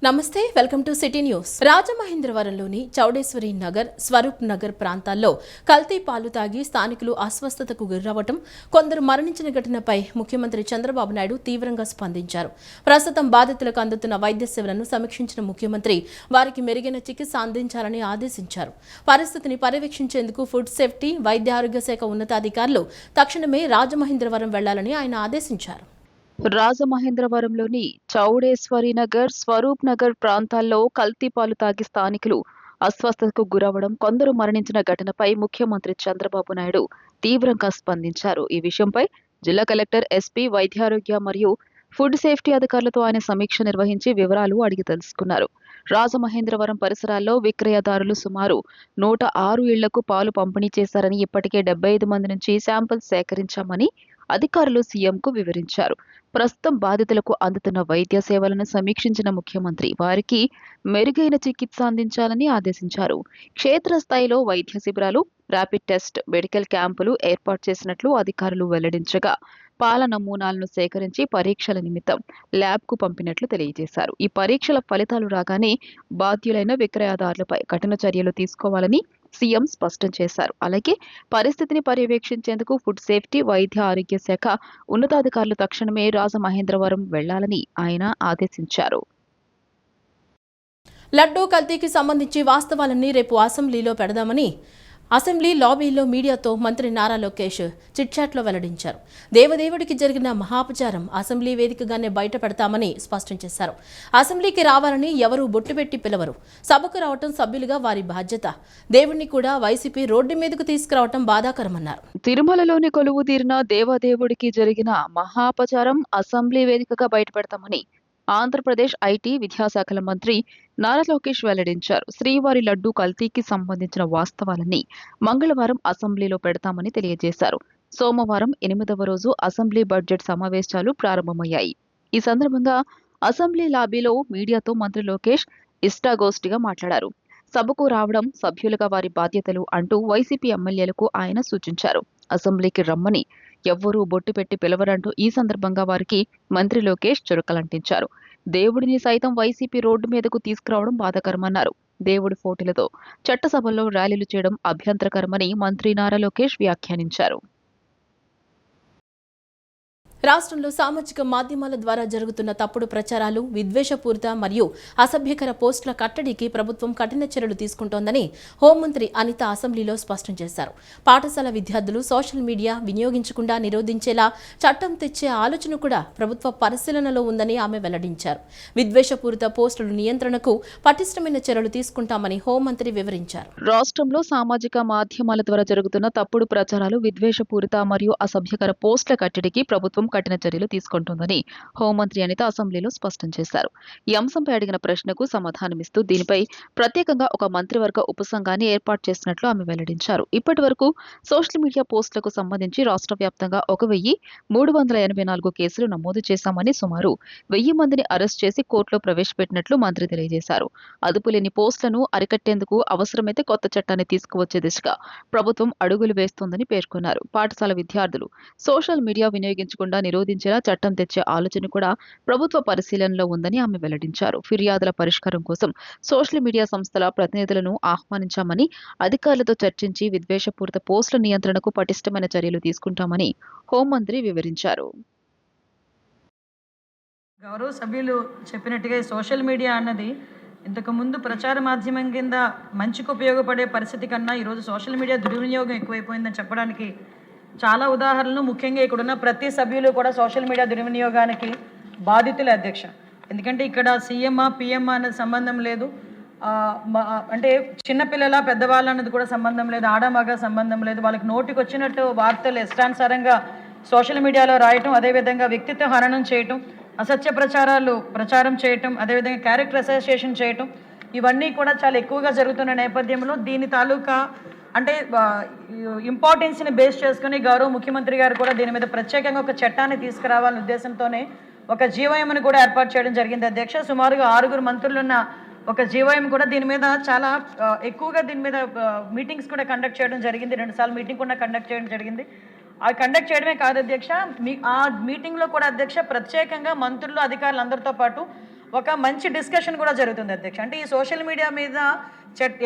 నమస్తే, welcome to city news. రాజమహేంద్రవరంలోని చౌడేశ్వరి నగర్, స్వరూప్ నగర్ ప్రాంతాల్లో కల్తీ పాలు తాగి స్థానికులు అస్వస్థతకు గురవ్వటం, కొందరు మరణించిన ఘటనపై ముఖ్యమంత్రి చంద్రబాబు నాయుడు తీవ్రంగా స్పందించారు. ప్రస్తుతం బాధితులకు అందుతున్న వైద్య సేవలను సమీక్షించిన ముఖ్యమంత్రి వారికి మెరుగైన చికిత్స అందించాలని ఆదేశించారు. పరిస్థితిని పర్యవేక్షించేందుకు ఫుడ్ సేఫ్టీ, వైద్య ఆరోగ్య శాఖ ఉన్నతాధికారులు తక్షణమే రాజమహేంద్రవరం వెళ్లాలని ఆయన ఆదేశించారు. రాజమహేంద్రవరంలోని చౌడేశ్వరి నగర్, స్వరూప్ నగర్ ప్రాంతాల్లో కల్తీ పాలు తాగి స్థానికులు అస్వస్థతకు గురవడం, కొందరు మరణించిన ఘటనపై ముఖ్యమంత్రి చంద్రబాబు నాయుడు తీవ్రంగా స్పందించారు. ఈ విషయంపై జిల్లా కలెక్టర్, ఎస్పీ, వైద్యారోగ్య మరియు ఫుడ్ సేఫ్టీ అధికారులతో ఆయన సమీక్ష నిర్వహించి వివరాలు అడిగి తెలుసుకున్నారు. రాజమహేంద్రవరం పరిసరాల్లో విక్రయదారులు సుమారు 106 ఇళ్లకు పాలు పంపిణీ చేశారని, ఇప్పటికే 75 మంది నుంచి శాంపిల్స్ సేకరించామని అధికారులు సీఎంకు వివరించారు. ప్రస్తుతం బాధితులకు అందుతున్న వైద్య సేవలను సమీక్షించిన ముఖ్యమంత్రి వారికి మెరుగైన చికిత్స అందించాలని ఆదేశించారు. క్షేత్రస్థాయిలో వైద్య శిబిరాలు, ర్యాపిడ్ టెస్ట్, మెడికల్ క్యాంపులు ఏర్పాటు చేసినట్లు అధికారులు వెల్లడించగా, పాల నమూనాలను సేకరించి పరీక్షల నిమిత్తం ల్యాబ్కు పంపినట్లు తెలియజేశారు. ఈ పరీక్షల ఫలితాలు రాగానే బాధ్యులైన విక్రయదారులపై కఠిన చర్యలు తీసుకోవాలని సీఎం స్పష్టం చేశారు. అలాగే పరిస్థితిని పర్యవేక్షించేందుకు ఫుడ్ సేఫ్టీ, వైద్య ఆరోగ్య శాఖ ఉన్నతాధికారులు తక్షణమే రాజమహేంద్రవరం వెళ్లాలని ఆయన ఆదేశించారు. లడ్డూ కల్తీకి సంబంధించి వాస్తవాలన్నీ రేపు అసెంబ్లీలో పెడదామని అసెంబ్లీ లాబీలో మీడియాతో మంత్రి నారా లోకేష్ చిట్చాట్లో వెల్లడించారు. దేవదేవుడికి జరిగిన మహాపచారం అసెంబ్లీ వేదికగానే బయట పెడతామని స్పష్టం చేశారు. అసెంబ్లీకి రావాలని ఎవరూ బొట్టు పెట్టి పిలవరు. సభకు రావటం సభ్యులుగా వారి బాధ్యత. దేవుణ్ణి కూడా వైసీపీ రోడ్డు మీదకు తీసుకురావటం బాధాకరమన్నారు. తిరుమలలోని కొలువు తీరిన దేవదేవుడికి జరిగిన మహాపచారం అసెంబ్లీ వేదికగా బయటపెడతామని ఆంధ్రప్రదేశ్ ఐటీ, విద్యాశాఖల మంత్రి నారా లోకేష్ వెల్లడించారు. శ్రీవారి లడ్డూ కల్తీకి సంబంధించిన వాస్తవాలన్నీ మంగళవారం అసెంబ్లీలో పెడతామని తెలియజేశారు. సోమవారం 8వ రోజు అసెంబ్లీ బడ్జెట్ సమావేశాలు ప్రారంభమయ్యాయి. ఈ సందర్భంగా అసెంబ్లీ లాబీలో మీడియాతో మంత్రి లోకేష్ ఇష్టాగోష్ఠిగా మాట్లాడారు. సభకు రావడం సభ్యులుగా వారి బాధ్యతలు అంటూ వైసీపీ ఎమ్మెల్యేలకు ఆయన సూచించారు. అసెంబ్లీకి రమ్మని ఎవ్వరూ బొట్టు పెట్టి పిలవరంటూ ఈ సందర్భంగా వారికి మంత్రి లోకేష్ చురకలంటించారు. దేవుడిని సైతం వైసీపీ రోడ్డు మీదకు తీసుకురావడం బాధాకరమన్నారు. దేవుడి ఫోటోలతో చట్టసభల్లో ర్యాలీలు చేయడం అభ్యంతరకరమని మంత్రి నారా లోకేష్ వ్యాఖ్యానించారు. రాష్ట్రంలో సామాజిక మాధ్యమాల ద్వారా జరుగుతున్న తప్పుడు ప్రచారాలు, విద్వేషపూరిత మరియు అసభ్యకర పోస్టుల కట్టడికి ప్రభుత్వం కఠిన చర్యలు తీసుకుంటోందని హోంమంత్రి అనిత అసెంబ్లీలో స్పష్టం చేశారు. పాఠశాల విద్యార్థులు సోషల్ మీడియా వినియోగించకుండా నిరోధించేలా చట్టం తెచ్చే ఆలోచన కూడా ప్రభుత్వ పరిశీలనలో ఉందని ఆమె వెల్లడించారు. విద్వేషపూరిత పోస్టుల నియంత్రణకు పటిష్టమైన చర్యలు తీసుకుంటామని హోంమంత్రి వివరించారు. రాష్ట్రంలో సామాజిక మాధ్యమాల ద్వారా జరుగుతున్న తప్పుడు ప్రచారాలు, విద్వేషపూరిత మరియు అసభ్యకర పోస్టుల కట్టడికి ప్రభుత్వం కఠిన చర్యలు తీసుకుంటోందని హోంమంత్రి అనిత అసెంబ్లీలో స్పష్టం చేశారు. ఈ అంశంపై అడిగిన ప్రశ్నకు సమాధానమిస్తూ దీనిపై ప్రత్యేకంగా ఒక మంత్రివర్గ ఉపసంఘాన్ని ఏర్పాటు చేసినట్లు ఆమె వెల్లడించారు. ఇప్పటి వరకు సోషల్ మీడియా పోస్టులకు సంబంధించి రాష్ట్ర వ్యాప్తంగా 1384 కేసులు నమోదు చేశామని, సుమారు 1000 మందిని అరెస్ట్ చేసి కోర్టులో ప్రవేశపెట్టినట్లు మంత్రి తెలియజేశారు. అదుపులేని పోస్టులను అరికట్టేందుకు అవసరమైతే కొత్త చట్టాన్ని తీసుకువచ్చే దిశగా ప్రభుత్వం అడుగులు వేస్తోందని పేర్కొన్నారు. పాఠశాల విద్యార్థులు సోషల్ మీడియా వినియోగించకుండా నిరోధించేలా చట్టం తెచ్చే ఆలోచన కూడా ప్రభుత్వ పరిశీలనలో ఉందని ఆమె వెల్లడించారు. ఫిర్యాదుల పరిష్కారం కోసం సోషల్ మీడియా సంస్థల ప్రతినిధులను ఆహ్వానించామని, అధికారులతో చర్చించి విద్వేషపూరిత పోస్టుల నియంత్రణకు పటిష్టమైన చర్యలు తీసుకుంటామని హోంమంత్రి వివరించారు. గౌరవ సభ్యులు చెప్పినట్టుగా సోషల్ మీడియా అన్నది ఇంతకుముందు ప్రచార మాధ్యమం కింద మంచికి ఉపయోగపడే పరిస్థితి కన్నా ఈరోజు సోషల్ మీడియా దుర్వినియోగం ఎక్కువైపోయిందని చెప్పడానికి చాలా ఉదాహరణలు, ముఖ్యంగా ఇక్కడున్న ప్రతి సభ్యులు కూడా సోషల్ మీడియా దుర్వినియోగానికి బాధితులే అధ్యక్ష. ఎందుకంటే ఇక్కడ సీఎం, పిఎం అన్నది సంబంధం లేదు, అంటే చిన్నపిల్లల, పెద్దవాళ్ళ అన్నది కూడా సంబంధం లేదు, ఆడమగ సంబంధం లేదు. వాళ్ళకి నోటికి వచ్చినట్టు వార్తలు ఇష్టానుసారంగా సోషల్ మీడియాలో రాయటం, అదేవిధంగా వ్యక్తిత్వ హననం చేయటం, అసత్య ప్రచారం చేయటం, అదేవిధంగా క్యారెక్టర్ అసోసియేషన్ చేయటం, ఇవన్నీ కూడా చాలా ఎక్కువగా జరుగుతున్న నేపథ్యంలో దీని తాలూకా అంటే ఇంపార్టెన్స్ని బేస్ చేసుకుని గౌరవ ముఖ్యమంత్రి గారు కూడా దీని మీద ప్రత్యేకంగా ఒక చట్టాన్ని తీసుకురావాలనే ఉద్దేశంతోనే ఒక జీవోఎంని కూడా ఏర్పాటు చేయడం జరిగింది అధ్యక్ష. సుమారుగా 6 మంత్రులున్న ఒక జీవోఎం కూడా దీని మీద చాలా ఎక్కువగా దీని మీద మీటింగ్స్ కూడా కండక్ట్ చేయడం జరిగింది. 2 సార్లు మీటింగ్ కూడా కండక్ట్ చేయడం జరిగింది. అవి కండక్ట్ చేయడమే కాదు అధ్యక్ష, ఆ మీటింగ్లో కూడా అధ్యక్ష ప్రత్యేకంగా మంత్రులు, అధికారులు అందరితో పాటు ఒక మంచి డిస్కషన్ కూడా జరుగుతుంది అధ్యక్ష. అంటే ఈ సోషల్ మీడియా మీద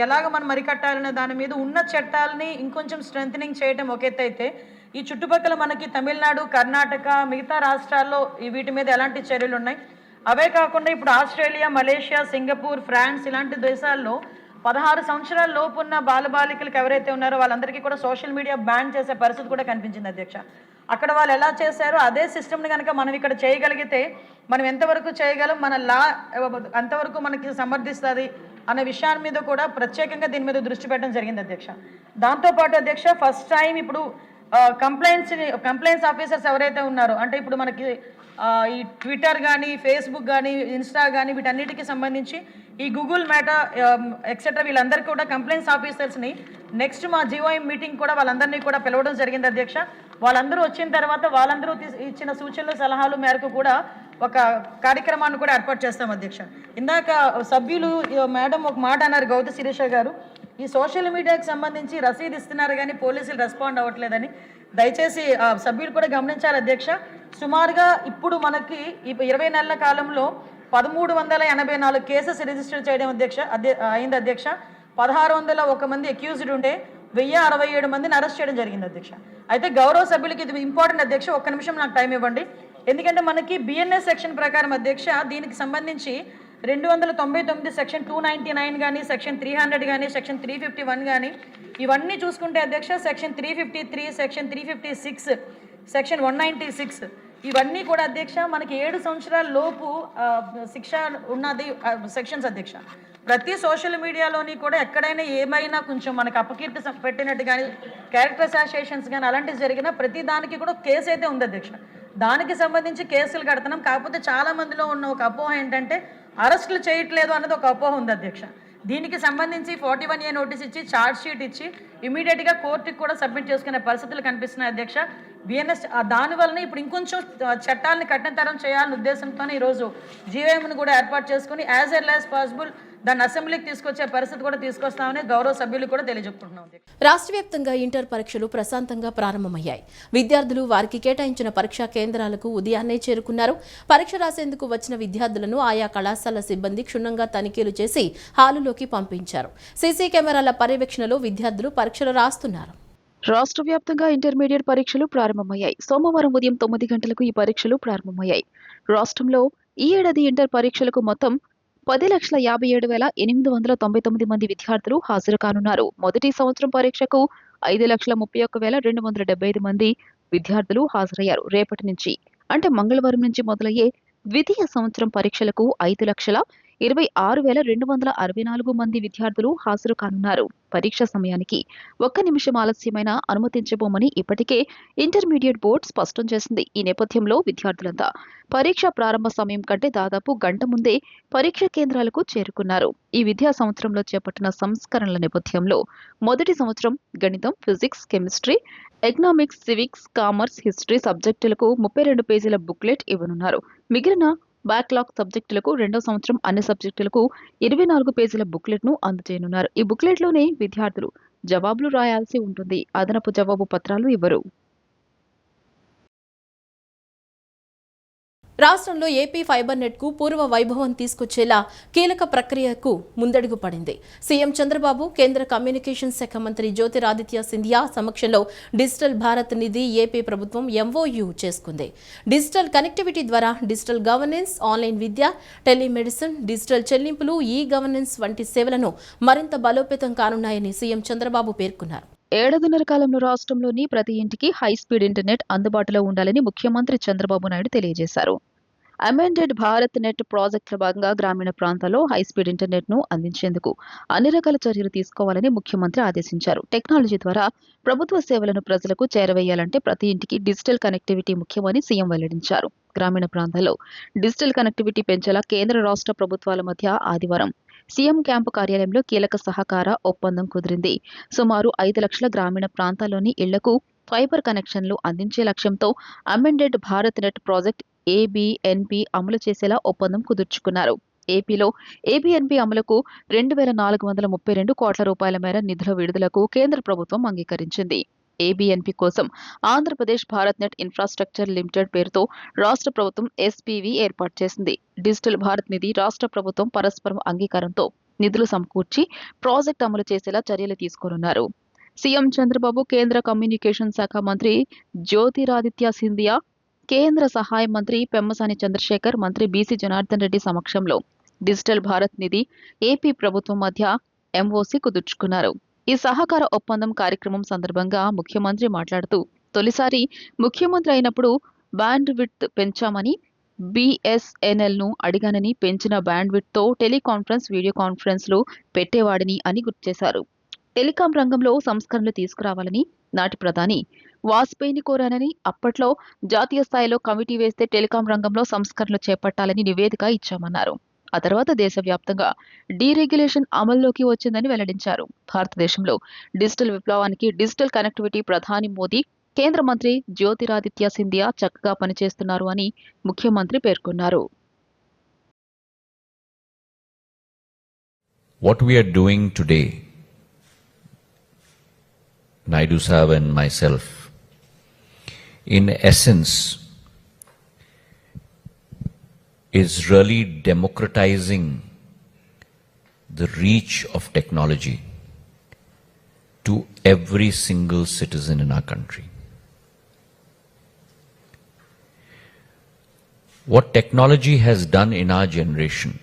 ఎలాగ మనం మరికట్టాలనే దాని మీద ఉన్న చట్టాలని ఇంకొంచెం స్ట్రెంథనింగ్ చేయడం ఒక ఎత్తు అయితే, ఈ చుట్టుపక్కల మనకి తమిళనాడు, కర్ణాటక, మిగతా రాష్ట్రాల్లో వీటి మీద ఎలాంటి చర్యలు ఉన్నాయి, అవే కాకుండా ఇప్పుడు ఆస్ట్రేలియా, మలేషియా, సింగపూర్, ఫ్రాన్స్ ఇలాంటి దేశాల్లో 16 సంవత్సరాల లోపు ఉన్న బాలబాలికలకు ఎవరైతే ఉన్నారో వాళ్ళందరికీ కూడా సోషల్ మీడియా బ్యాన్ చేసే పరిస్థితి కూడా కనిపించింది అధ్యక్ష. అక్కడ వాళ్ళు ఎలా చేశారో అదే సిస్టమ్ని కనుక మనం ఇక్కడ చేయగలిగితే మనం ఎంతవరకు చేయగలం, మన లా అంతవరకు మనకి సమర్థిస్తుంది అనే విషయాన్ని మీద కూడా ప్రత్యేకంగా దీని మీద దృష్టి పెట్టడం జరిగింది అధ్యక్ష. దాంతోపాటు అధ్యక్ష, ఫస్ట్ టైం ఇప్పుడు కంప్లైంట్స్ ఆఫీసర్స్ ఎవరైతే ఉన్నారో, అంటే ఇప్పుడు మనకి ఈ ట్విట్టర్ కానీ, ఫేస్బుక్ కానీ, ఇన్స్టా కానీ వీటన్నిటికీ సంబంధించి ఈ గూగుల్ మేటా ఎక్సెట్రా వీళ్ళందరికీ కూడా కంప్లైంట్స్ ఆఫీసర్స్ని నెక్స్ట్ మా జీఓఎం మీటింగ్ కూడా వాళ్ళందరినీ కూడా పిలవడం జరిగింది అధ్యక్ష. వాళ్ళందరూ వచ్చిన తర్వాత వాళ్ళందరూ ఇచ్చిన సూచనలు, సలహాలు మేరకు కూడా ఒక కార్యక్రమాన్ని కూడా ఏర్పాటు చేస్తాం అధ్యక్ష. ఇందాక సభ్యులు మేడం ఒక మాట అన్నారు, గౌతు శిరీష గారు, ఈ సోషల్ మీడియాకి సంబంధించి రసీదు ఇస్తున్నారు కానీ పోలీసులు రెస్పాండ్ అవ్వట్లేదని. దయచేసి సభ్యులు కూడా గమనించాలి అధ్యక్ష. సుమారుగా ఇప్పుడు మనకి ఈ 20 నెలల కాలంలో 1384 కేసెస్ రిజిస్టర్ చేయడం అయింది అధ్యక్ష. 1601 మంది అక్యూజ్డ్ ఉంటే 1067 మందిని అరెస్ట్ చేయడం జరిగింది అధ్యక్ష. అయితే గౌరవ సభ్యులకి ఇది ఇంపార్టెంట్ అధ్యక్ష, ఒక్క నిమిషం నాకు టైం ఇవ్వండి. ఎందుకంటే మనకి బిఎన్ఎస్ సెక్షన్ ప్రకారం అధ్యక్ష దీనికి సంబంధించి 299 సెక్షన్ 299 కానీ, సెక్షన్ 300 కానీ, సెక్షన్ 351 కానీ ఇవన్నీ చూసుకుంటే అధ్యక్ష సెక్షన్ 353, సెక్షన్ 356, సెక్షన్ 196 ఇవన్నీ కూడా అధ్యక్ష మనకి 7 సంవత్సరాల లోపు శిక్ష ఉన్నది సెక్షన్స్ అధ్యక్ష. ప్రతి సోషల్ మీడియాలోని కూడా ఎక్కడైనా ఏమైనా కొంచెం మనకు అపకీర్తి పెట్టినట్టు కానీ, క్యారెక్టర్ అసాసియేషన్స్ కానీ అలాంటివి జరిగినా ప్రతి దానికి కూడా కేసు అయితే ఉంది అధ్యక్ష. దానికి సంబంధించి కేసులు కడుతున్నాం. కాకపోతే చాలా మందిలో ఉన్న ఒక అపోహ ఏంటంటే అరెస్టులు చేయట్లేదు అన్నది ఒక అపోహ ఉంది అధ్యక్ష. దీనికి సంబంధించి 41A నోటీస్ ఇచ్చి, ఛార్జ్ షీట్ ఇచ్చి ఇమీడియట్గా కోర్టుకి కూడా సబ్మిట్ చేసుకునే పరిస్థితులు కనిపిస్తున్నాయి అధ్యక్ష. బిఎన్ఎస్ దానివల్ల ఇప్పుడు ఇంకొంచెం చట్టాలని కఠినతరం చేయాలనే ఉద్దేశంతోనే ఈరోజు జీవోఎంను కూడా ఏర్పాటు చేసుకుని యాజ్ ఎర్లీ యాజ్ పాసిబుల్ దాన్ని అసెంబ్లీకి తీసుకొచ్చే పరిస్థితి కూడా తీసుకొస్తామని గౌరవ సభ్యులు కూడా తెలియజెప్పుకుంటున్నాం. రాష్ట్ర వ్యాప్తంగా ఇంటర్ పరీక్షలు ప్రశాంతంగా ప్రారంభమయ్యాయి. విద్యార్థులు వారికి కేటాయించిన పరీక్షా కేంద్రాలకు ఉదయాన్నే చేరుకున్నారు. పరీక్ష రాసేందుకు వచ్చిన విద్యార్థులను ఆయా కళాశాల సిబ్బంది క్షుణ్ణంగా తనిఖీలు చేసి హాలులోకి పంపించారు. సీసీ కెమెరాల పర్యవేక్షణలో విద్యార్థులు పరీక్షలు రాస్తున్నారు. రాష్ట్ర వ్యాప్తంగా ఇంటర్మీడియట్ పరీక్షలు ప్రారంభమయ్యాయి. సోమవారం ఉదయం 9 గంటలకు ఈ పరీక్షలు ప్రారంభమయ్యాయి. రాష్ట్రంలో ఈ ఏడాది ఇంటర్ పరీక్షలకు మొత్తం 10,57,899 మంది విద్యార్థులు హాజరు కానున్నారు. మొదటి సంవత్సరం పరీక్షకు 5,31,275 మంది విద్యార్థులు హాజరయ్యారు. రేపటి నుంచి అంటే మంగళవారం నుంచి మొదలయ్యే ద్వితీయ సంవత్సరం పరీక్షలకు 5,26,264 మంది విద్యార్థులు హాజరు కానున్నారు. పరీక్ష సమయానికి 1 నిమిషం ఆలస్యమైనా అనుమతించబోమని ఇప్పటికే ఇంటర్మీడియట్ బోర్డు స్పష్టం చేసింది. ఈ నేపథ్యంలో విద్యార్థులంతా పరీక్ష ప్రారంభ సమయం కంటే దాదాపు గంట ముందే పరీక్ష కేంద్రాలకు చేరుకున్నారు. ఈ విద్యా సంవత్సరంలో చేపట్టిన సంస్కరణల నేపథ్యంలో మొదటి సంవత్సరం గణితం, physics, chemistry, economics, civics, commerce, history సబ్జెక్టులకు 32 పేజీల బుక్లెట్ ఇవ్వనున్నారు. మిగిలిన బ్యాక్లాగ్ సబ్జెక్టులకు రెండో సంవత్సరం అన్ని సబ్జెక్టులకు 24 పేజీల బుక్లెట్ ను అందజేయనున్నారు. ఈ బుక్లెట్ లోనే విద్యార్థులు జవాబులు రాయాల్సి ఉంటుంది. అదనపు జవాబు పత్రాలు ఇవ్వరు. రాష్ట్రంలో ఏపీ ఫైబర్ నెట్ కు పూర్వ వైభవం తీసుకొచ్చేలా కీలక ప్రక్రియకు ముందడుగు పడింది. సీఎం చంద్రబాబు, కేంద్ర కమ్యూనికేషన్ శాఖ మంత్రి జ్యోతిరాదిత్య సింధియా సమక్షంలో డిజిటల్ భారత్ నిధి ఏపీ ప్రభుత్వం ఎంఓయూ చేసుకుంది. డిజిటల్ కనెక్టివిటీ ద్వారా డిజిటల్ గవర్నెన్స్, ఆన్లైన్ విద్య, టెలిమెడిసిన్, డిజిటల్ చెల్లింపులు, ఈ గవర్నెన్స్ వంటి సేవలను మరింత బలోపేతం కానున్నాయని సీఎం చంద్రబాబు పేర్కొన్నారు. ఏడాదిన్నర కాలంలో రాష్ట్రంలోని ప్రతి ఇంటికి హై స్పీడ్ ఇంటర్నెట్ అందుబాటులో ఉండాలని ముఖ్యమంత్రి చంద్రబాబు నాయుడు తెలియజేశారు. అమెండెడ్ భారత్ నెట్ ప్రాజెక్టుల భాగంగా గ్రామీణ ప్రాంతాల్లో హైస్పీడ్ ఇంటర్నెట్ ను అందించేందుకు అన్ని రకాల చర్యలు తీసుకోవాలని ముఖ్యమంత్రి ఆదేశించారు. టెక్నాలజీ ద్వారా ప్రభుత్వ సేవలను ప్రజలకు చేరవేయాలంటే ప్రతి ఇంటికి డిజిటల్ కనెక్టివిటీ ముఖ్యమని సీఎం వెల్లడించారు. గ్రామీణ ప్రాంతాల్లో డిజిటల్ కనెక్టివిటీ పెంచేలా కేంద్ర రాష్ట్ర ప్రభుత్వాల మధ్య ఆదివారం సీఎం క్యాంపు కార్యాలయంలో కీలక సహకార ఒప్పందం కుదిరింది. సుమారు 5 లక్షల గ్రామీణ ప్రాంతాల్లోని ఇళ్లకు ఫైబర్ కనెక్షన్లు అందించే లక్ష్యంతో అమెండెడ్ భారత్ నెట్ ప్రాజెక్ట్ ఏబీఎన్పీ అమలు చేసేలా ఒప్పందం కుదుర్చుకున్నారు. ఏపీలో ఏబీఎన్పీ అమలుకు 2,432 కోట్ల రూపాయల మేర నిధుల విడుదలకు కేంద్ర ప్రభుత్వం అంగీకరించింది. ఏబీఎన్పి కోసం Andhra Pradesh Bharat net infrastructure limited పేరుతో రాష్ట్ర ప్రభుత్వం ఎస్పీవీ ఏర్పాటు చేసింది. డిజిటల్ భారత్ నిధి రాష్ట్ర ప్రభుత్వం పరస్పరం అంగీకారంతో నిధులు సమకూర్చి ప్రాజెక్టు అమలు చేసేలా చర్యలు తీసుకోనున్నారు. సీఎం చంద్రబాబు, కేంద్ర కమ్యూనికేషన్ శాఖ మంత్రి జ్యోతిరాదిత్య సింధియా, కేంద్ర సహాయ మంత్రి పెమ్మసాని చంద్రశేఖర్, మంత్రి బీసీ జనార్దన్ రెడ్డి సమక్షంలో డిజిటల్ భారత్ నిధి ఏపీ ప్రభుత్వం మధ్య ఎంఓసీ కుదుర్చుకున్నారు. ఈ సహకార ఒప్పందం కార్యక్రమం సందర్భంగా ముఖ్యమంత్రి మాట్లాడుతూ, తొలిసారి ముఖ్యమంత్రి అయినప్పుడు బ్యాండ్ విడ్త్ పెంచామని, బీఎస్ఎన్ఎల్ను అడిగానని, పెంచిన బ్యాండ్ విడ్త్తో టెలికాన్ఫరెన్స్, వీడియో కాన్ఫరెన్స్లు పెట్టేవాడిని అని గుర్తు చేశారు. టెలికాం రంగంలో సంస్కరణలు తీసుకురావాలని నాటి ప్రధాని వాజ్పేయిని కోరానని, అప్పట్లో జాతీయ స్థాయిలో కమిటీ వేస్తే టెలికాం రంగంలో సంస్కరణలు చేపట్టాలని నివేదిక ఇచ్చామన్నారు. ఆ తర్వాత దేశవ్యాప్తంగా డీరెగ్యులేషన్ అమల్లోకి వచ్చిందని వెల్లడించారు. భారతదేశంలో డిజిటల్ విప్లవానికి డిజిటల్ కనెక్టివిటీ ప్రధాని మోదీ, కేంద్ర మంత్రి జ్యోతిరాదిత్య సింధియా చక్కగా పనిచేస్తున్నారు అని ముఖ్యమంత్రి పేర్కొన్నారు. What we are doing today, Naidu Sahab and myself, in essence, is really democratizing the reach of technology to every single citizen in our country. What technology has done in our generation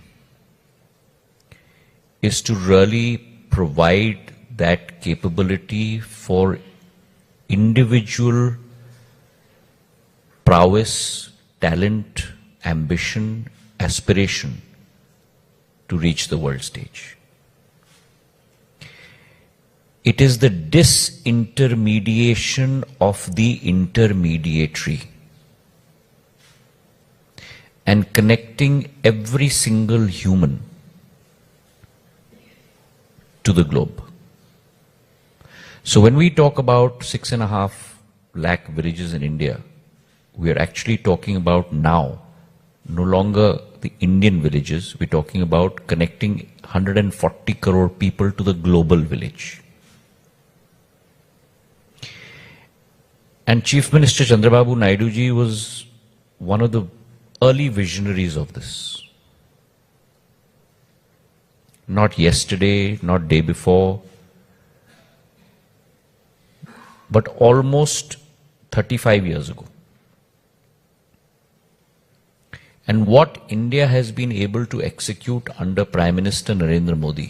is to really provide that capability for individual prowess, talent, ambition, aspiration to reach the world stage. It is the disintermediation of the intermediary and connecting every single human to the globe. So when we talk about 6.5 lakh villages in India, we are actually talking about now no longer the Indian villages, we're talking about connecting 140 crore people to the global village. And Chief Minister Chandrababu Naidu ji was one of the early visionaries of this. Not yesterday, not day before, but almost 35 years ago. And what India has been able to execute under Prime Minister Narendra Modi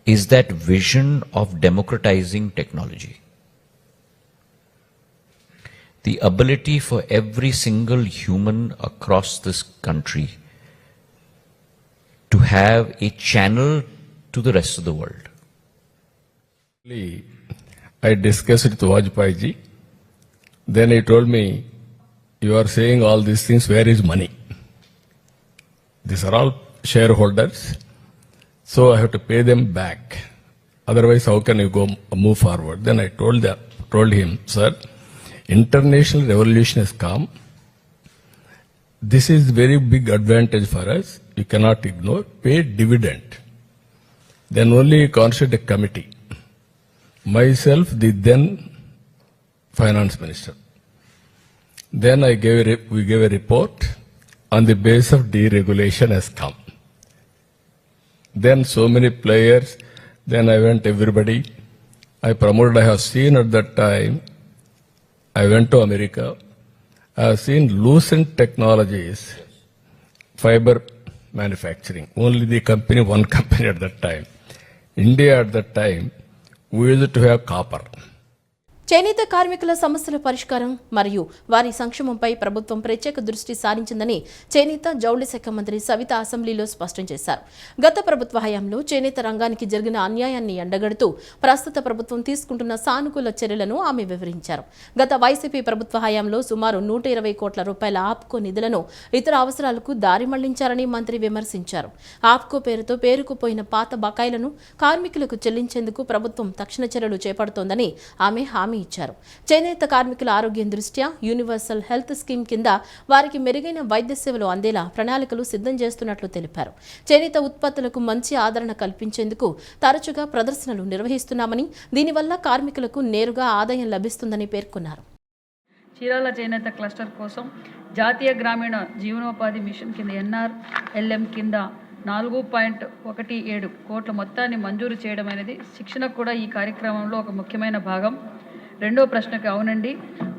is that vision of democratizing technology. The ability for every single human across this country to have a channel to the rest of the world. I discussed with Vajpayee ji. Then he told me, you are saying all these things, where is money? These are all shareholders, so I have to pay them back. Otherwise, how can you go move forward? Then I told him, sir, international revolution has come. This is very big advantage for us. You cannot ignore. Pay dividend. Then only constitute a committee. Myself, the then finance minister. Then we gave a report on the base of deregulation has come. Then so many players. Then I went everybody. I promoted. I have seen at that time. I went to America. I have seen Lucent Technologies, fiber manufacturing. Only the company, one company at that time. India at that time, we used to have copper. చేనేత కార్మికుల సమస్యల పరిష్కారం మరియు వారి సంక్షేమంపై ప్రభుత్వం ప్రత్యేక దృష్టి సారించిందని చేనేత జౌళి శాఖ మంత్రి సవిత అసెంబ్లీలో స్పష్టం చేశారు. గత ప్రభుత్వ హయాంలో చేనేత రంగానికి జరిగిన అన్యాయాన్ని ఎండగడుతూ ప్రస్తుత ప్రభుత్వం తీసుకుంటున్న సానుకూల చర్యలను ఆమె వివరించారు. గత వైసీపీ ప్రభుత్వ హయాంలో సుమారు 120 కోట్ల రూపాయల ఆప్కో నిధులను ఇతర అవసరాలకు దారి మళ్లించారని మంత్రి విమర్శించారు. ఆప్కో పేరుతో పేరుకుపోయిన పాత బకాయిలను కార్మికులకు చెల్లించేందుకు ప్రభుత్వం తక్షణ చర్యలు చేపడుతోందని ఆమె హామీ హామీ ఇచ్చారు. చేనేత కార్మికుల ఆరోగ్యం దృష్ట్యా యూనివర్సల్ హెల్త్ స్కీమ్ కింద వారికి మెరుగైన వైద్య సేవలు అందేలా ప్రణాళికలు సిద్ధం చేస్తున్నట్లు తెలిపారు. చేనేత ఉత్పత్తులకు మంచి ఆదరణ కల్పించేందుకు తరచుగా ప్రదర్శనలు నిర్వహిస్తున్నామని, దీనివల్ల కార్మికులకు నేరుగా ఆదాయం లభిస్తుందని పేర్కొన్నారు. చీరాల చేనేత క్లస్టర్ కోసం జాతీయ గ్రామీణ జీవనోపాధి మిషన్ కింద NRLM కింద 4.17 కోట్ల మొత్తాన్ని మంజూరు చేయడం అనేది శిక్షణ కూడా ఈ కార్యక్రమంలో ఒక ముఖ్యమైన భాగం. రెండో ప్రశ్నకి అవునండి.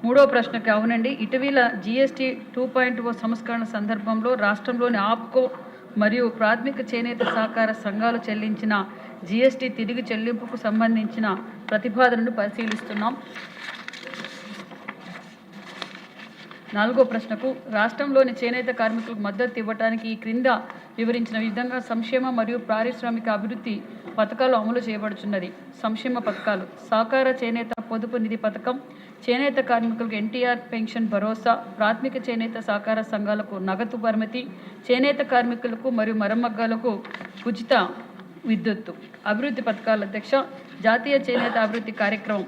మూడో ప్రశ్నకి అవునండి. ఇటీవల GST 2.0 సంస్కరణ సందర్భంలో రాష్ట్రంలోని ఆప్కో మరియు ప్రాథమిక చేనేత సహకార సంఘాలు చెల్లించిన GST తిరిగి చెల్లింపుకు సంబంధించిన ప్రతిపాదనను పరిశీలిస్తున్నాం. నాలుగో ప్రశ్నకు రాష్ట్రంలోని చేనేత కార్మికులకు మద్దతు ఇవ్వడానికి ఈ క్రింద వివరించిన విధంగా సంక్షేమ మరియు పారిశ్రామిక అభివృద్ధి పథకాలు అమలు చేయబడుచున్నది. సంక్షేమ పథకాలు: సహకార చేనేత పొదుపు నిధి పథకం, చేనేత కార్మికులకు NTR పెన్షన్ భరోసా, ప్రాథమిక చేనేత సహకార సంఘాలకు నగదు పరిమితి, చేనేత కార్మికులకు మరియు మరమగ్గాలకు ఉచిత విద్యుత్తు. అభివృద్ధి పథకాల అధ్యక్ష, జాతీయ చేనేత అభివృద్ధి కార్యక్రమం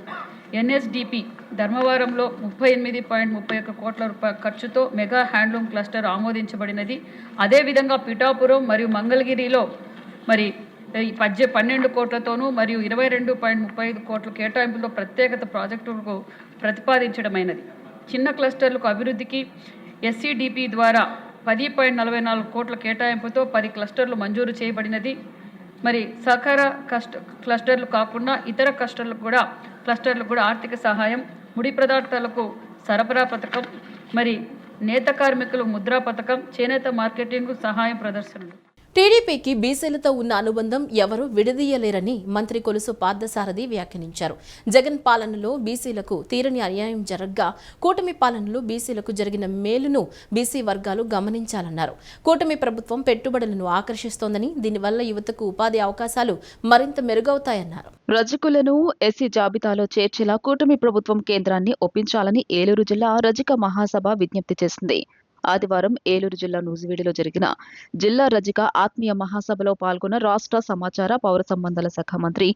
NSDP ధర్మవరంలో 38.31 కోట్ల రూపాయల ఖర్చుతో మెగా హ్యాండ్లూమ్ క్లస్టర్ ఆమోదించబడినది. అదేవిధంగా పిఠాపురం మరియు మంగళగిరిలో 12 కోట్లతోనూ మరియు 22.35 కోట్ల కేటాయింపులో ప్రత్యేకత ప్రాజెక్టులకు ప్రతిపాదించడమైనది. చిన్న క్లస్టర్లకు అభివృద్ధికి SCDP ద్వారా 10.44 కోట్ల కేటాయింపుతో 10 క్లస్టర్లు మంజూరు చేయబడినది. సహకార క్లస్టర్లు కాకుండా ఇతర క్లస్టర్లకు కూడా ఆర్థిక సహాయం, ముడి పదార్థాలకు సరఫరా పథకం, నేత కార్మికులు ముద్రా పథకం, చేనేత మార్కెటింగ్ సహాయం ప్రదర్శనలు. టీడీపీకి బీసీలతో ఉన్న అనుబంధం ఎవరూ విడదీయలేరని మంత్రి కొలుసు పార్థసారథి వ్యాఖ్యానించారు. జగన్ పాలనలో బీసీలకు తీరని అన్యాయం జరగ్గా కూటమి పాలనలో బీసీలకు జరిగిన మేలును బీసీ వర్గాలు గమనించాలన్నారు. కూటమి ప్రభుత్వం పెట్టుబడులను ఆకర్షిస్తోందని, దీనివల్ల యువతకు ఉపాధి అవకాశాలు మరింత మెరుగవుతాయన్నారు. రజకులను ఎస్సీ జాబితాలో చేర్చేలా కూటమి ప్రభుత్వం కేంద్రాన్ని ఒప్పించాలని ఏలూరు జిల్లా రజక మహాసభ విజ్ఞప్తి చేసింది. ఆదివారం ఏలూరు జిల్లా నూజివీడులో జరిగిన జిల్లా రజక ఆత్మీయ మహాసభలో పాల్గొన్న రాష్ట్ర సమాచార పౌర సంబంధాల శాఖ మంత్రి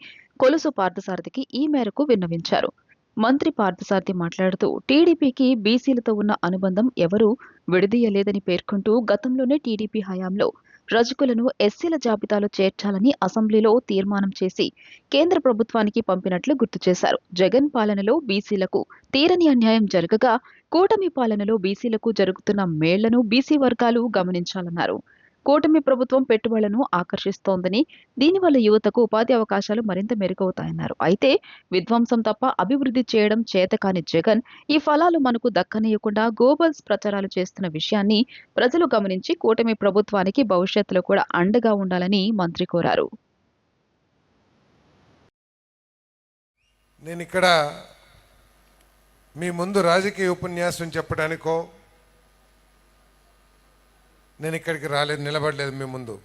కొలుసు పార్థసారథికి ఈ మేరకు విన్నవించారు. మంత్రి పార్థసారథి మాట్లాడుతూ టీడీపీకి బీసీలతో ఉన్న అనుబంధం ఎవరూ విడదీయలేదని పేర్కొంటూ గతంలోనే టీడీపీ హయాంలో రజకులను ఎస్సీల జాబితాలో చేర్చాలని అసెంబ్లీలో తీర్మానం చేసి కేంద్ర ప్రభుత్వానికి పంపినట్లు గుర్తు చేశారు. జగన్ పాలనలో బీసీలకు తీరని అన్యాయం జరగగా కూటమి పాలనలో బీసీలకు జరుగుతున్న మేళ్లను బీసీ వర్గాలు గమనించాలన్నారు. కూటమి ప్రభుత్వం పెట్టుబడులను ఆకర్షిస్తోందని, దీనివల్ల యువతకు ఉపాధి అవకాశాలు మరింత మెరుగవుతాయన్నారు. అయితే విధ్వంసం తప్ప అభివృద్ధి చేయడం చేతకాని జగన్ ఈ ఫలాలు మనకు దక్కనీయకుండా గోబల్స్ ప్రచారాలు చేస్తున్న విషయాన్ని ప్రజలు గమనించి కూటమి ప్రభుత్వానికి భవిష్యత్తులో కూడా అండగా ఉండాలని మంత్రి కోరారు. నేను ఇక్కడ మీ ముందు రాజకీయ ఉపన్యాసం చెప్పడానికో నేను ఇక్కడికి రాలేదు, నిలబడలేదు. మీ ముందు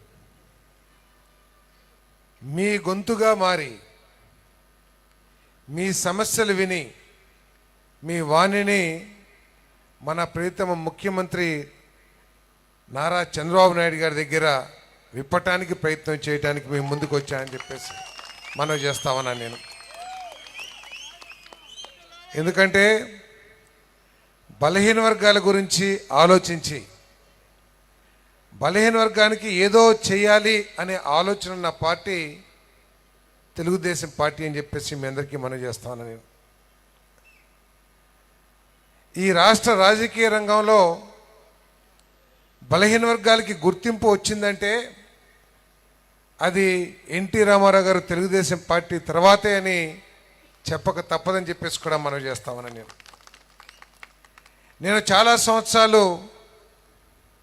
మీ గొంతుగా మారి మీ సమస్యలు విని మీ వాణిని మన ప్రియతమ ముఖ్యమంత్రి నారా చంద్రబాబు నాయుడు గారి దగ్గర విప్పటానికి ప్రయత్నం చేయడానికి మేము ముందుకు వచ్చామని చెప్పేసి మనవి చేస్తామన్నా నేను. ఎందుకంటే బలహీన వర్గాల గురించి ఆలోచించి బలహీన వర్గానికి ఏదో చేయాలి అనే ఆలోచన ఉన్న పార్టీ తెలుగుదేశం పార్టీ అని చెప్పేసి మీ అందరికీ మనవి చేస్తాను. నేను ఈ రాష్ట్ర రాజకీయ రంగంలో బలహీన వర్గాలకి గుర్తింపు వచ్చిందంటే అది ఎన్టీ రామారావు గారు తెలుగుదేశం పార్టీ తర్వాతే అని చెప్పక తప్పదని చెప్పేసి కూడా మనవి చేస్తామని నేను చాలా సంవత్సరాలు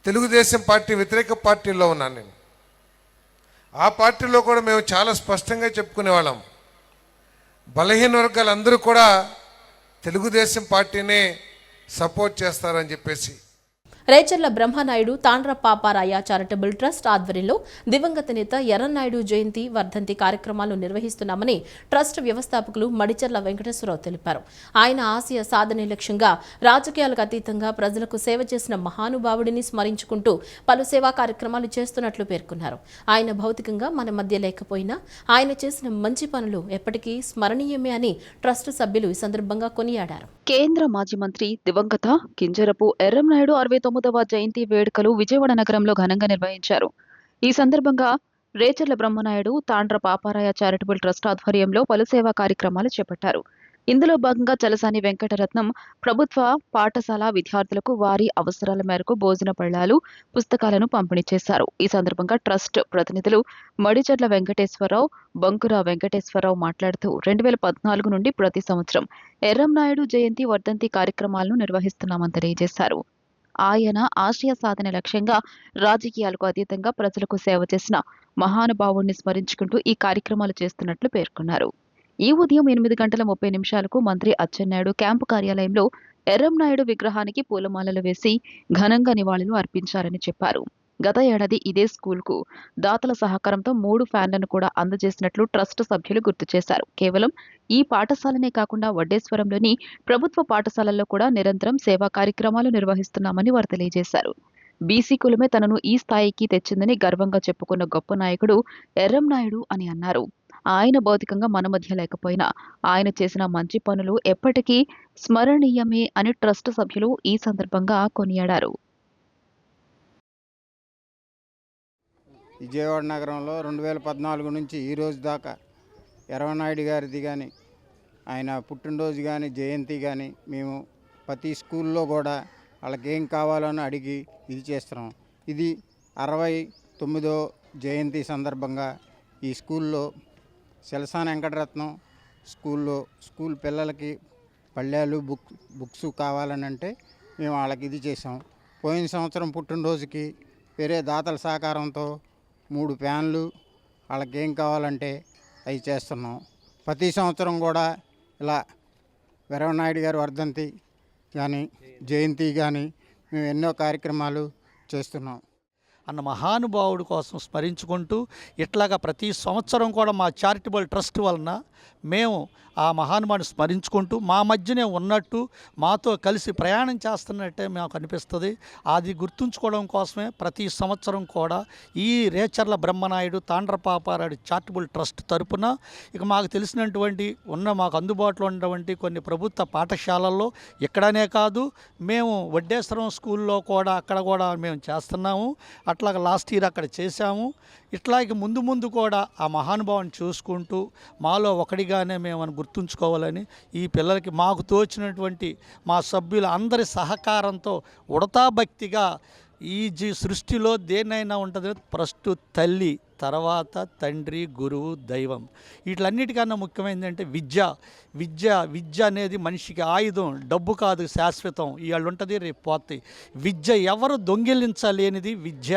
తెలుగుదేశం పార్టీ వ్యతిరేక పార్టీల్లో ఉన్నాను. నేను ఆ పార్టీలో కూడా మేము చాలా స్పష్టంగా చెప్పుకునేవాళ్ళం, బలహీన వర్గాలందరూ కూడా తెలుగుదేశం పార్టీనే సపోర్ట్ చేస్తారని చెప్పేసి. రేచర్ల బ్రహ్మనాయుడు తాండ్ర పాపారాయ చారిటబుల్ ట్రస్ట్ ఆధ్వర్యంలో దివంగత నేత ఎర్రన్నాయుడు జయంతి వర్ధంతి కార్యక్రమాలు నిర్వహిస్తున్నామని ట్రస్ట్ వ్యవస్థాపకులు మడిచెర్ల వెంకటేశ్వరరావు తెలిపారు. ఆయన ఆశయ సాధనే లక్ష్యంగా రాజకీయాలకు అతీతంగా ప్రజలకు సేవ చేసిన మహానుభావుడిని స్మరించుకుంటూ పలు సేవా కార్యక్రమాలు చేస్తున్నట్లు పేర్కొన్నారు. ఆయన భౌతికంగా మన మధ్య లేకపోయినా ఆయన చేసిన మంచి పనులు ఎప్పటికీ స్మరణీయమే అని ట్రస్ట్ సభ్యులు ఈ సందర్భంగా కొనియాడారు. కేంద్ర మాజీ మంత్రి దివంగత కింజరపు ఎర్రంనాయుడు 69వ జయంతి వేడుకలు విజయవాడ నగరంలో ఘనంగా నిర్వహించారు. ఈ సందర్భంగా రేచర్ల బ్రహ్మనాయుడు తాండ్ర పాపారాయ చారిటబుల్ ట్రస్ట్ ఆధ్వర్యంలో పలు సేవా కార్యక్రమాలు చేపట్టారు. ఇందులో భాగంగా చలసాని వెంకటరత్నం ప్రభుత్వ పాఠశాల విద్యార్థులకు వారి అవసరాల మేరకు భోజన పళ్ళాలు, పుస్తకాలను పంపిణీ చేశారు. ఈ సందర్భంగా ట్రస్ట్ ప్రతినిధులు మడిచెర్ల వెంకటేశ్వరరావు, బంకుర వెంకటేశ్వరరావు మాట్లాడుతూ 2014 నుండి ప్రతి సంవత్సరం ఎర్రంనాయుడు జయంతి వర్ధంతి కార్యక్రమాలను నిర్వహిస్తున్నామని తెలియజేశారు. ఆయన ఆశయ సాధన లక్ష్యంగా రాజకీయాలకు అతీతంగా ప్రజలకు సేవ చేసిన మహానుభావుడిని స్మరించుకుంటూ ఈ కార్యక్రమాలు చేస్తున్నట్లు పేర్కొన్నారు. ఈ ఉదయం 8:30 మంత్రి అచ్చెన్నాయుడు క్యాంపు కార్యాలయంలో ఎర్రంనాయుడు విగ్రహానికి పూలమాలలు వేసి ఘనంగా నివాళులు అర్పించారని చెప్పారు. గత ఏడాది ఇదే స్కూల్కు దాతల సహకారంతో 3 ఫ్యాన్లను కూడా అందజేసినట్లు ట్రస్ట్ సభ్యులు గుర్తు చేశారు. కేవలం ఈ పాఠశాలనే కాకుండా వడ్డేశ్వరంలోని ప్రభుత్వ పాఠశాలల్లో కూడా నిరంతరం సేవా కార్యక్రమాలు నిర్వహిస్తున్నామని వారు తెలియజేశారు. బీసీ కులమే తనను ఈ స్థాయికి తెచ్చిందని గర్వంగా చెప్పుకున్న గొప్ప నాయకుడు ఎర్రంనాయుడు అని అన్నారు. ఆయన భౌతికంగా మన మధ్య లేకపోయినా ఆయన చేసిన మంచి పనులు ఎప్పటికీ స్మరణీయమే అని ట్రస్ట్ సభ్యులు ఈ సందర్భంగా కొనియాడారు. విజయవాడ నగరంలో 2014 నుంచి ఈ రోజు దాకా ఎర్రనాయుడు గారిది కానీ ఆయన పుట్టినరోజు కానీ జయంతి కానీ మేము ప్రతి స్కూల్లో కూడా వాళ్ళకి ఏం కావాలని అడిగి ఇది చేస్తున్నాం. ఇది 69వ జయంతి సందర్భంగా ఈ స్కూల్లో చలసాని వెంకటరత్నం స్కూల్ పిల్లలకి పళ్ళాలు బుక్స్ కావాలని అంటే మేము వాళ్ళకి ఇది చేసాం. పోయిన సంవత్సరం పుట్టినరోజుకి వేరే దాతల సహకారంతో 3 ఫ్యాన్లు వాళ్ళకి ఏం కావాలంటే అవి చేస్తున్నాం. ప్రతి సంవత్సరం కూడా ఇలా ఎర్రనాయుడు గారి వర్ధంతి కానీ జయంతి కానీ మేము ఎన్నో కార్యక్రమాలు చేస్తున్నాం. అన్న మహానుభావుడు కోసం స్మరించుకుంటూ ఇట్లాగా ప్రతి సంవత్సరం కూడా మా చారిటబుల్ ట్రస్ట్ వలన మేము ఆ మహానుభావుని స్మరించుకుంటూ మా మధ్యనే ఉన్నట్టు మాతో కలిసి ప్రయాణం చేస్తున్నట్టే మాకు అనిపిస్తుంది. అది గుర్తుంచుకోవడం కోసమే ప్రతి సంవత్సరం కూడా ఈ రేచర్ల బ్రహ్మనాయుడు తాండ్ర పాపారాయుడు చారిటబుల్ ట్రస్ట్ తరపున ఇక మాకు తెలిసినటువంటి మాకు అందుబాటులో ఉన్నటువంటి కొన్ని ప్రభుత్వ పాఠశాలల్లో ఇక్కడనే కాదు మేము వడ్డేశ్వరం స్కూల్లో కూడా అక్కడ కూడా మేము చేస్తున్నాము. అట్లాగా లాస్ట్ ఇయర్ అక్కడ చేశాము. ఇట్లాగే ముందు ముందు కూడా ఆ మహానుభావుని చూసుకుంటూ మాలో ఒకటిగానే మేము గుర్తుంచుకోవాలని ఈ పిల్లలకి మాకు తోచినటువంటి మా సభ్యుల అందరి సహకారంతో ఉడతా భక్తిగా ఈ సృష్టిలో దేన్నైనా ఉంటుంది ఫస్ట్ తల్లి, తర్వాత తండ్రి, గురువు, దైవం. వీటిలన్నిటికన్నా ముఖ్యమైనది విద్య అనేది మనిషికి ఆయుధం. డబ్బు కాదు శాశ్వతం, ఇవాళ ఉంటుంది రేపు పోతాయి. విద్య ఎవరు దొంగిలించలేనిది విద్య.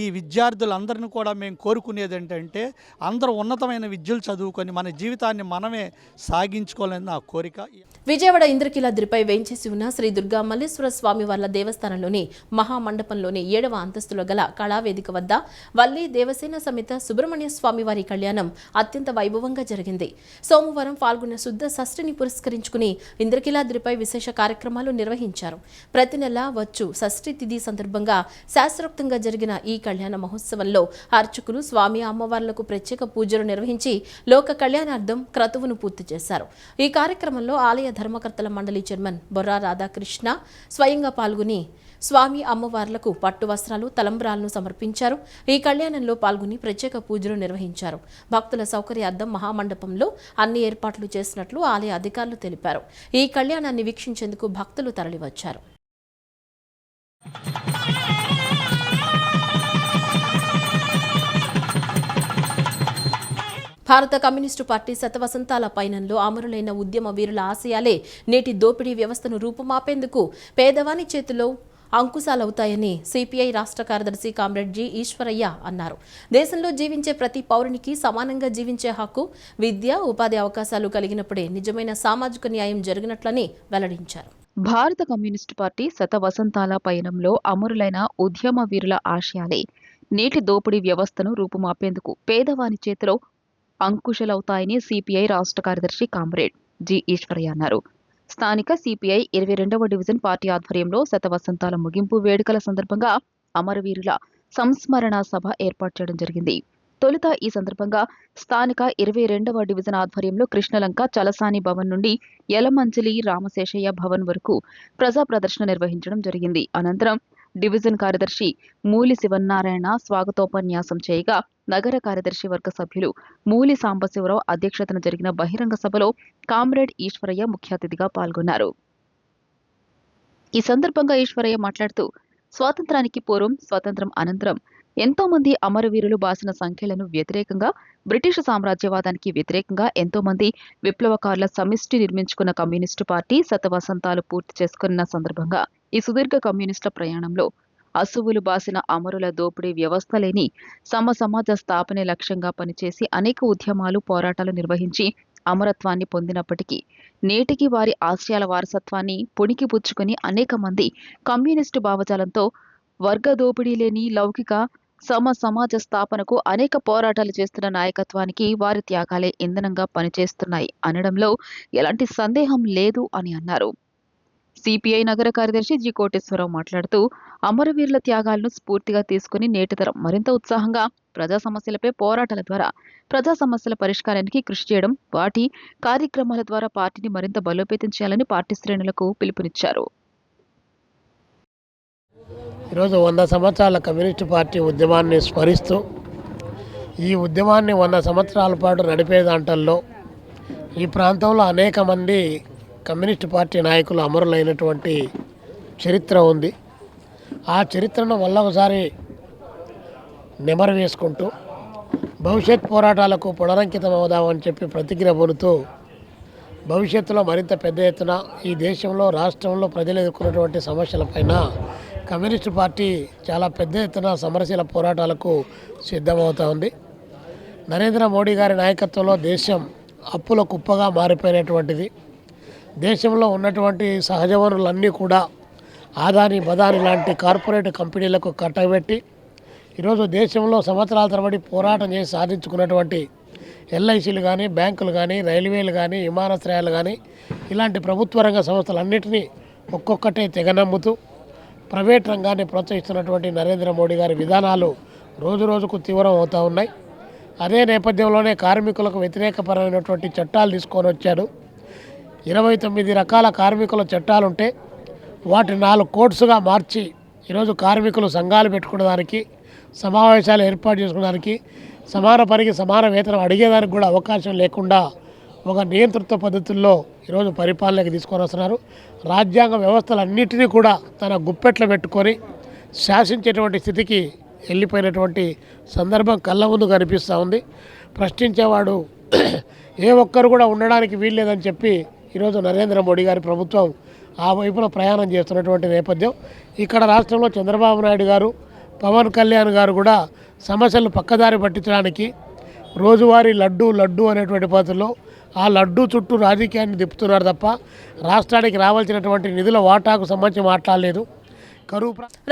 ఈ విద్యార్థులందరినీ కూడా మేము కోరుకునేది ఏంటంటే అందరూ ఉన్నతమైన విద్యలు చదువుకొని మన జీవితాన్ని మనమే సాగించుకోవాలని నా కోరిక. విజయవాడ ఇంద్రకీలాద్రిపై వేంచేసి ఉన్న శ్రీ దుర్గా మల్లేశ్వర స్వామి వార్ల దేవస్థానంలోని మహామండపంలోని 7వ అంతస్తులో గల కళావేదిక వద్ద వల్లి దేవసేన సమేత సుబ్రహ్మణ్య స్వామి వారి కళ్యాణం అత్యంత వైభవంగా జరిగింది. సోమవారం ఫాల్గుణ శుద్ధ షష్ఠిని పురస్కరించుకుని ఇంద్రకీలాద్రిపై విశేష కార్యక్రమాలు నిర్వహించారు. ప్రతి నెల వచ్చు షష్ఠి తిథి సందర్భంగా శాస్త్రోక్తంగా జరిగిన ఈ కళ్యాణ మహోత్సవంలో అర్చకులు స్వామి అమ్మవార్లకు ప్రత్యేక పూజలు నిర్వహించి లోక కళ్యాణార్థం క్రతువును పూర్తి చేశారు. ఈ కార్యక్రమంలో ఆలయ ధర్మకర్తల మండలి చైర్మన్ బొర్రా రాధాకృష్ణ స్వయంగా పాల్గొని స్వామి అమ్మవార్లకు పట్టు వస్త్రాలు, తలంబ్రాలను సమర్పించారు. ఈ కళ్యాణంలో పాల్గొని ప్రత్యేక పూజలు నిర్వహించారు. భక్తుల సౌకర్యార్థం మహామండపంలో అన్ని ఏర్పాట్లు చేసినట్లు ఆలయ అధికారులు తెలిపారు. ఈ కళ్యాణాన్ని వీక్షించేందుకు భక్తులు తరలివచ్చారు. భారత కమ్యూనిస్టు పార్టీ శతవసంతాల పయనంలో అమరులైన ఉద్యమ వీరుల ఆశయాలే నేటి దోపిడీ వ్యవస్థను రూపుమాపేందుకు పేదవాని చేతిలో అంకుశాలవుతాయని సిపిఐ రాష్ట్ర కార్యదర్శి కామ్రేడ్ జి ఈశ్వరయ్య అన్నారు. దేశంలో జీవించే ప్రతి పౌరునికి సమానంగా జీవించే హక్కు, విద్య, ఉపాధి అవకాశాలు కలిగినప్పుడే నిజమైన సామాజిక న్యాయం జరిగినట్లని వెల్లడించారు. భారత కమ్యూనిస్టు పార్టీ శతవసంతాల పయనంలో అమరులైన ఉద్యమ వీరుల ఆశయాలే నేటి దోపిడీ వ్యవస్థను రూపుమాపేందుకు పేదవాని చేతిలో అంకుశలవుతాయని సిపిఐ రాష్ట్ర కార్యదర్శి కామ్రేడ్ జి ఈశ్వరయ్య అన్నారు. స్థానిక సిపిఐ 22వ డివిజన్ పార్టీ ఆధ్వర్యంలో శతవసంతాల ముగింపు వేడుకల సందర్భంగా అమరవీరుల సంస్మరణ సభ ఏర్పాటు చేయడం జరిగింది. తొలుత ఈ సందర్భంగా స్థానిక 22వ డివిజన్ ఆధ్వర్యంలో కృష్ణలంక చలసాని భవన్ నుండి యలమంచిలి రామశేషయ్య భవన్ వరకు ప్రజా ప్రదర్శన నిర్వహించడం జరిగింది. అనంతరం డివిజన్ కార్యదర్శి మూలి శివనారాయణ స్వాగతోపన్యాసం చేయగా నగర కార్యదర్శి వర్గ సభ్యులు మూలి సాంబశివరావు అధ్యక్షతన జరిగిన బహిరంగ సభలో కామ్రేడ్ ఈశ్వరయ్య ముఖ్య అతిథిగా పాల్గొన్నారు. ఈ సందర్భంగా ఈశ్వరయ్య మాట్లాడుతూ స్వాతంత్రానికి పూర్వం, స్వాతంత్రం అనంతరం ఎంతో మంది అమరవీరులు బాసిన సంఖ్యలను వ్యతిరేకంగా, బ్రిటిష్ సామ్రాజ్యవాదానికి వ్యతిరేకంగా ఎంతో మంది విప్లవకారుల సమిష్టి నిర్మించుకున్న కమ్యూనిస్టు పార్టీ శతవసంతాలు పూర్తి చేసుకున్న సందర్భంగా ఈ సుదీర్ఘ కమ్యూనిస్టుల ప్రయాణంలో అసువులు బాసిన అమరుల దోపిడీ వ్యవస్థ లేని సమాజ స్థాపనే లక్ష్యంగా పనిచేసి అనేక ఉద్యమాలు, పోరాటాలు నిర్వహించి అమరత్వాన్ని పొందినప్పటికీ నేటికి వారి ఆశయాల వారసత్వాన్ని పుణికిపుచ్చుకుని అనేక మంది కమ్యూనిస్టు భావజాలంతో వర్గ దోపిడీ లేని లౌకిక సమాజ స్థాపనకు అనేక పోరాటాలు చేస్తున్న నాయకత్వానికి వారి త్యాగాలే ఇంధనంగా పనిచేస్తున్నాయి అనడంలో ఎలాంటి సందేహం లేదు అని అన్నారు. సిపిఐ నగర కార్యదర్శి జి కోటేశ్వరరావు మాట్లాడుతూ అమరవీరుల త్యాగాలను స్ఫూర్తిగా తీసుకుని నేటితరం మరింత ఉత్సాహంగా ప్రజా సమస్యలపై పోరాటాల ద్వారా ప్రజా సమస్యల పరిష్కారానికి కృషి చేయడం, వాటి కార్యక్రమాల ద్వారా పార్టీని మరింత బలోపేతం చేయాలని పార్టీ శ్రేణులకు పిలుపునిచ్చారు. ఈరోజు 100 సంవత్సరాల కమ్యూనిస్టు పార్టీ ఉద్యమాన్ని స్మరిస్తూ ఈ ఉద్యమాన్ని 100 సంవత్సరాల పాటు నడిపే దాంట్లో ఈ ప్రాంతంలో అనేక మంది కమ్యూనిస్టు పార్టీ నాయకులు అమరులైనటువంటి చరిత్ర ఉంది. ఆ చరిత్రను మళ్ళీ ఒకసారి నెమరు వేసుకుంటూ భవిష్యత్ పోరాటాలకు పునరంకితం అవుదామని చెప్పి ప్రతిజ్ఞ పొందుతూ భవిష్యత్తులో మరింత పెద్ద ఎత్తున ఈ దేశంలో, రాష్ట్రంలో ప్రజలు ఎదుర్కొన్నటువంటి సమస్యలపైన కమ్యూనిస్టు పార్టీ చాలా పెద్ద ఎత్తున సమరశీల పోరాటాలకు సిద్ధమవుతూ ఉంది. నరేంద్ర మోడీ గారి నాయకత్వంలో దేశం అప్పుల కుప్పగా మారిపోయినటువంటిది. దేశంలో ఉన్నటువంటి సహజ వనరులన్నీ కూడా ఆదాని, బదాని లాంటి కార్పొరేట్ కంపెనీలకు కట్టబెట్టి ఈరోజు దేశంలో సంవత్సరాల తరబడి పోరాటం చేసి సాధించుకున్నటువంటి ఎల్ఐసీలు కానీ, బ్యాంకులు కానీ, రైల్వేలు కానీ, విమానాశ్రయాలు కానీ ఇలాంటి ప్రభుత్వ రంగ సంస్థలన్నింటినీ ఒక్కొక్కటే తెగనమ్ముతూ ప్రైవేట్ రంగాన్ని ప్రోత్సహిస్తున్నటువంటి నరేంద్ర మోడీ గారి విధానాలు రోజు రోజుకు తీవ్రం అవుతూ ఉన్నాయి. అదే నేపథ్యంలోనే కార్మికులకు వ్యతిరేకపరమైనటువంటి చట్టాలు తీసుకొని వచ్చాడు. 29 రకాల కార్మికుల చట్టాలుంటే వాటి 4 కోడ్స్గా మార్చి ఈరోజు కార్మికులు సంఘాలు పెట్టుకునేదానికి, సమావేశాలు ఏర్పాటు చేసుకునేదానికి, సమాన పనికి సమాన వేతనం అడిగేదానికి కూడా అవకాశం లేకుండా ఒక నియంతృత్వ పద్ధతుల్లో ఈరోజు పరిపాలనకి తీసుకొని వస్తున్నారు. రాజ్యాంగ వ్యవస్థలన్నింటినీ కూడా తన గుప్పెట్లో పెట్టుకొని శాసించేటువంటి స్థితికి వెళ్ళిపోయినటువంటి సందర్భం కళ్ళ ముందు కనిపిస్తూ ఉంది. ప్రశ్నించేవాడు ఏ ఒక్కరు కూడా ఉండడానికి వీల్లేదని చెప్పి ఈరోజు నరేంద్ర మోడీ గారి ప్రభుత్వం ఆ వైపులో ప్రయాణం చేస్తున్నటువంటి నేపథ్యం. ఇక్కడ రాష్ట్రంలో చంద్రబాబు నాయుడు గారు, పవన్ కళ్యాణ్ గారు కూడా సమస్యలను పక్కదారి పట్టించడానికి రోజువారీ లడ్డు అనేటువంటి పద్ధతిలో ఆ లడ్డు చుట్టూ రాజకీయాన్ని తిప్పుతున్నారు తప్ప రాష్ట్రానికి రావాల్సినటువంటి నిధుల వాటాకు సంబంధించి మాట్లాడలేదు.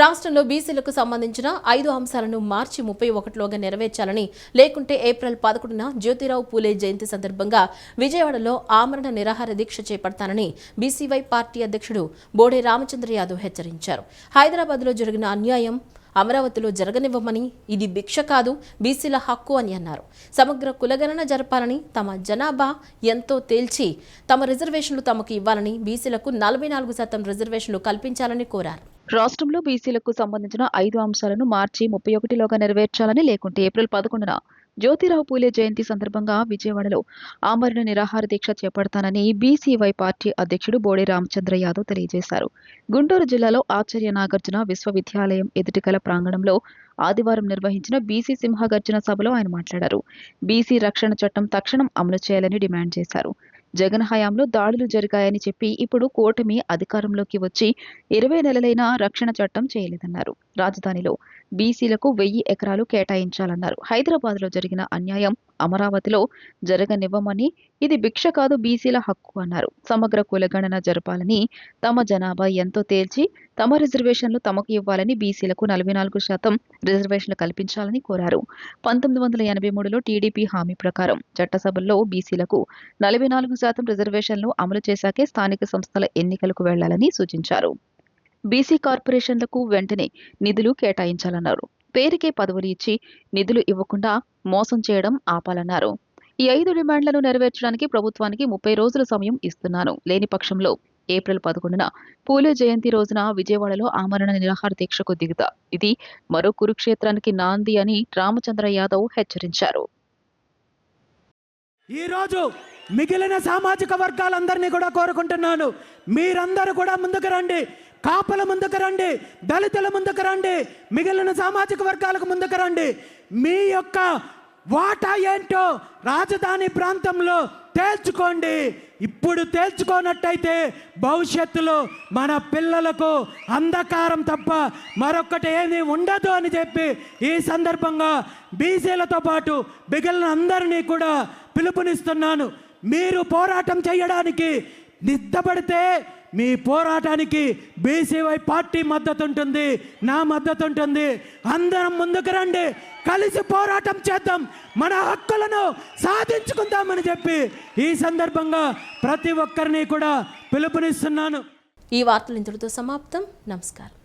రాష్ట్రంలో బీసీలకు సంబంధించిన 5 అంశాలను మార్చి 31లోగా నెరవేర్చాలని, లేకుంటే ఏప్రిల్ 11న జ్యోతిరావు పూలే జయంతి సందర్భంగా విజయవాడలో ఆమరణ నిరాహార దీక్ష చేపడతానని బీసీవై పార్టీ అధ్యక్షుడు బోడే రామచంద్ర యాదవ్ హెచ్చరించారు. హైదరాబాద్లో జరిగిన అన్యాయం అమరావతిలో జరగనివ్వమని, ఇది భిక్ష కాదు, బీసీల హక్కు అని అన్నారు. సమగ్ర కులగణన జరపాలని, తమ జనాభా ఎంతో తేల్చి తమ రిజర్వేషన్లు తమకు ఇవ్వాలని, బీసీలకు 44% రిజర్వేషన్లు కల్పించాలని కోరారు. రాష్ట్రంలో బీసీలకు సంబంధించిన 5 అంశాలను మార్చి 31లోగా నెరవేర్చాలని, లేకుంటే ఏప్రిల్ 11న జ్యోతిరావు పూలే జయంతి సందర్భంగా విజయవాడలో ఆమరణ నిరాహార దీక్ష చేపడతానని బీసీవై పార్టీ అధ్యక్షుడు బోడే రామచంద్ర యాదవ్ తెలియజేశారు. గుంటూరు జిల్లాలో ఆచార్య నాగార్జున విశ్వవిద్యాలయం ఎదుటికల ప్రాంగణంలో ఆదివారం నిర్వహించిన బీసీ సింహగర్జన సభలో ఆయన మాట్లాడారు. బీసీ రక్షణ చట్టం తక్షణం అమలు చేయాలని డిమాండ్ చేశారు. జగన్ హయాంలో దాడులు జరిగాయని చెప్పి ఇప్పుడు కూటమి అధికారంలోకి వచ్చి 20 నెలలైనా రక్షణ చట్టం చేయలేదన్నారు. రాజధానిలో బీసీలకు 1000 ఎకరాలు కేటాయించాలన్నారు. హైదరాబాద్లో జరిగిన అన్యాయం అమరావతిలో జరగనివ్వమని, ఇది భిక్ష కాదు బీసీల హక్కు అన్నారు. సమగ్ర కులగణన జరపాలని, తమ జనాభా ఎంతో తేల్చి తమ రిజర్వేషన్లు తమకు ఇవ్వాలని, బీసీలకు 44% రిజర్వేషన్లు కల్పించాలని కోరారు. 1983లో టీడీపీ హామీ ప్రకారం చట్టసభల్లో బీసీలకు 44% రిజర్వేషన్లు అమలు చేశాకే స్థానిక సంస్థల ఎన్నికలకు వెళ్లాలని సూచించారు. బీసీ కార్పొరేషన్లకు వెంటనే నిధులు కేటాయించాలన్నారు. పేరుకే పదవులు ఇచ్చి నిధులు ఇవ్వకుండా మోసం చేయడం ఆపాలన్నారు. ఈ 5 డిమాండ్లను నెరవేర్చడానికి ప్రభుత్వానికి 30 రోజుల సమయం ఇస్తున్నాను. లేని పక్షంలో ఏప్రిల్ 11న పూలే జయంతి రోజున విజయవాడలో ఆమరణ నిరాహార దీక్షకు దిగుతా. ఇది మరో కురుక్షేత్రానికి నాంది అని రామచంద్ర యాదవ్ హెచ్చరించారు. ఈరోజు మిగిలిన సామాజిక వర్గాలందరినీ కూడా కోరుకుంటున్నాను, మీరందరూ కూడా ముందుకు రండి. కాపుల ముందుకు రండి, దళితుల ముందుకు రండి, మిగిలిన సామాజిక వర్గాలకు ముందుకు రండి. మీ యొక్క వాటా ఏంటో రాజధాని ప్రాంతంలో తేల్చుకోండి. ఇప్పుడు తేల్చుకోనట్టయితే భవిష్యత్తులో మన పిల్లలకు అంధకారం తప్ప మరొక్కటి ఏమీ ఉండదు అని చెప్పి ఈ సందర్భంగా బీసీలతో పాటు మిగిలిన అందరినీ కూడా పిలుపునిస్తున్నాను. మీరు పోరాటం చేయడానికి నిద్దపడితే మీ పోరాటానికి బీసీవై పార్టీ మద్దతు ఉంటుంది, నా మద్దతు ఉంటుంది. అందరం ముందుకు రండి, కలిసి పోరాటం చేద్దాం, మన హక్కులను సాధించుకుందామని చెప్పి ఈ సందర్భంగా ప్రతి ఒక్కరిని కూడా పిలుపునిస్తున్నాను. ఈ వార్తలు ఇంతటితో సమాప్తం. నమస్కారం.